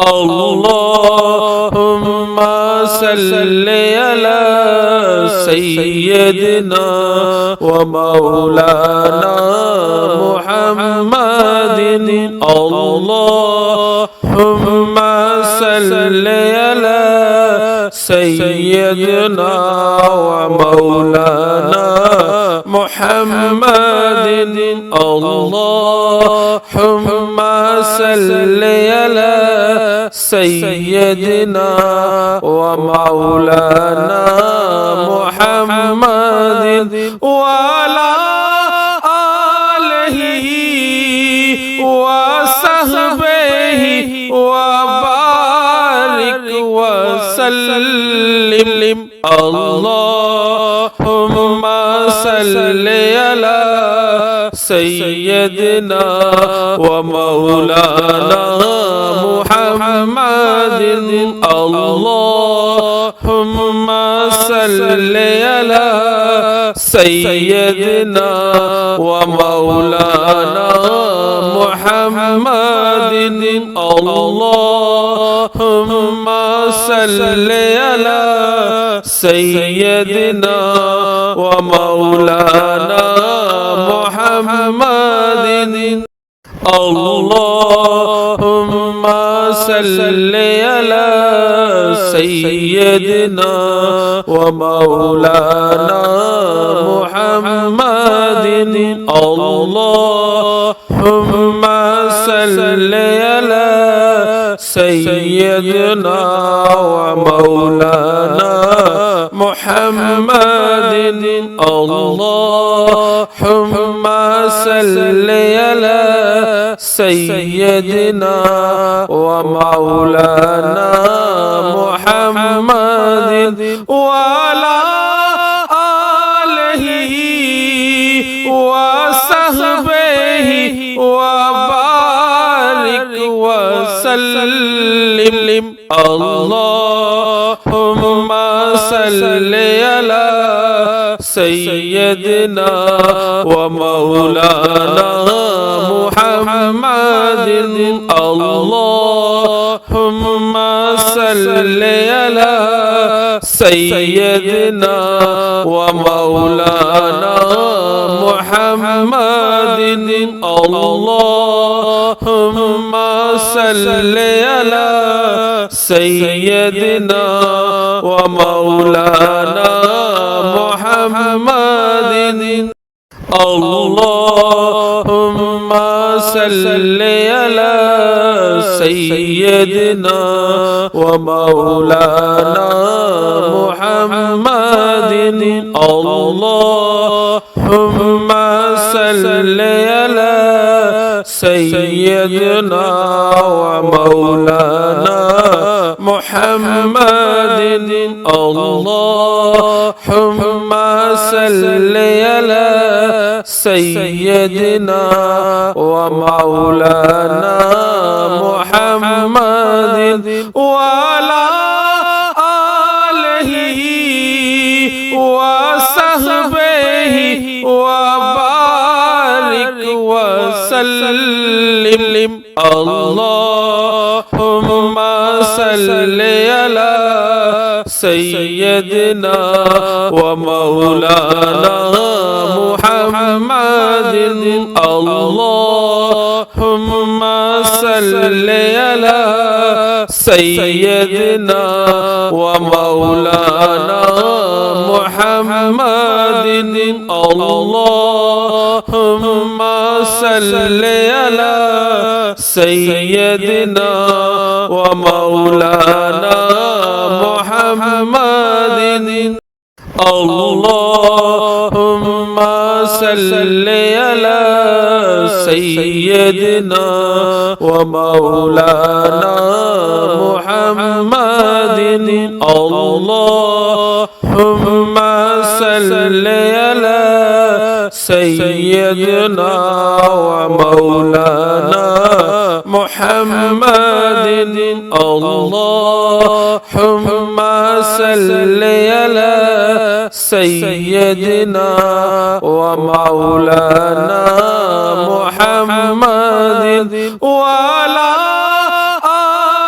اللهم صل على سيدنا ومولانا محمد اللهم صل على سيدنا ومولانا محمد اللهم صل على سيدنا ومولانا محمد وعلى آله وصحبه وبارك وسلم اللهم صل على سيدنا ومولانا محمد اللهم صل على سيدنا ومولانا محمد اللهم صل على سيدنا ومولانا محمد اللهم صل على سيدنا ومولانا محمد اللهم صل على سيدنا ومولانا محمد اللهم صل على سيدنا ومولانا محمد وعلى آله وصحبه وبارك وسلم اللهم صل على سيدنا ومولانا محمد اللهم صل على سيدنا ومولانا محمد اللهم صل على سيدنا ومولانا محمد اللهم صل على سيدنا ومولانا محمد اللهم صل على سيدنا ومولانا محمد اللهم صل على سيدنا ومولانا محمد وعلى آله وصحبه وبارك وسلم اللهم صل على سيدنا ومولانا محمد اللهم صل على سيدنا ومولانا محمد اللهم صل على سيدنا ومولانا محمد اللهم صل على سيدنا ومولانا محمد اللهم صل على سيدنا ومولانا محمد اللهم صل على سيدنا ومولانا محمد وعلى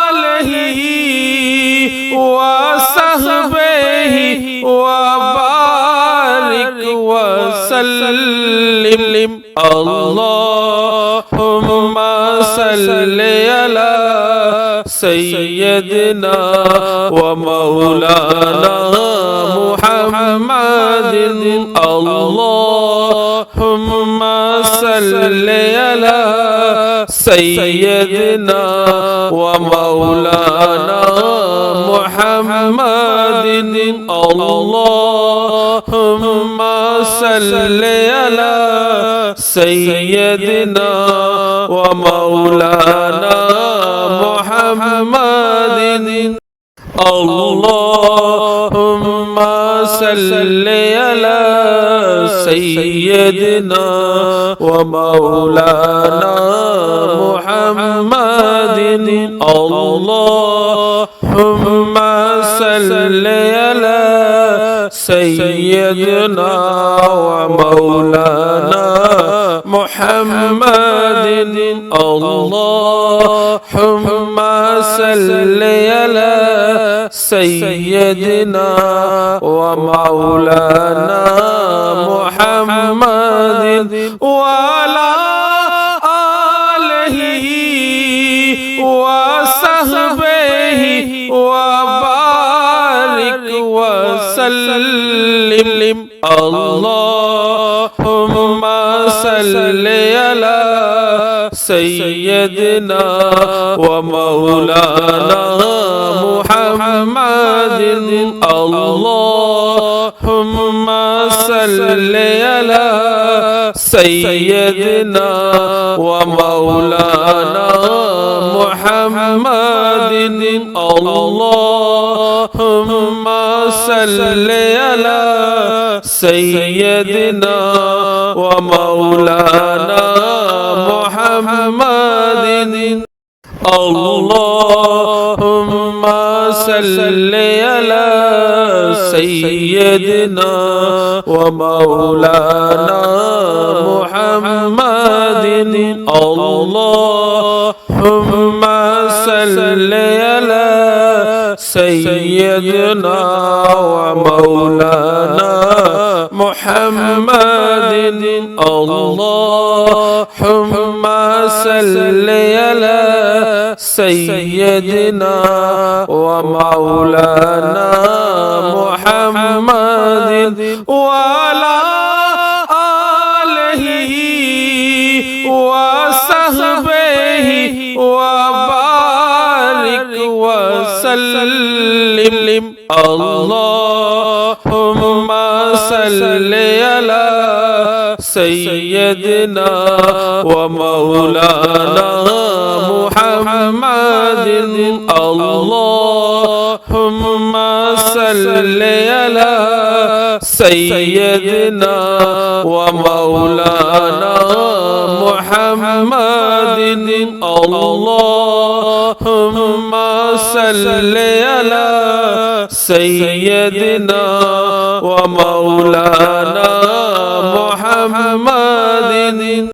آله سيدنا ومولانا محمد اللهم صل على سيدنا ومولانا محمد اللهم صل على سيدنا ومولانا محمد اللهم صل على سيدنا ومولانا محمد اللهم صل على سيدنا ومولانا محمد اللهم صل على سيدنا ومولانا محمد وعلى آله وصحبه وبارك وسلم اللهم صل على سيدنا ومولانا محمد اللهم صل على سيدنا ومولانا محمد اللهم صل على سيدنا ومولانا محمد اللهم صل على سيدنا ومولانا محمد اللهم صل على سيدنا ومولانا محمد اللهم صل على سيدنا ومولانا محمد وعلى آله وصحبه وبارك وسلم اللهم صل على سيدنا ومولانا محمد اللهم صل على سيدنا ومولانا محمد اللهم صل على سيدنا ومولانا محمد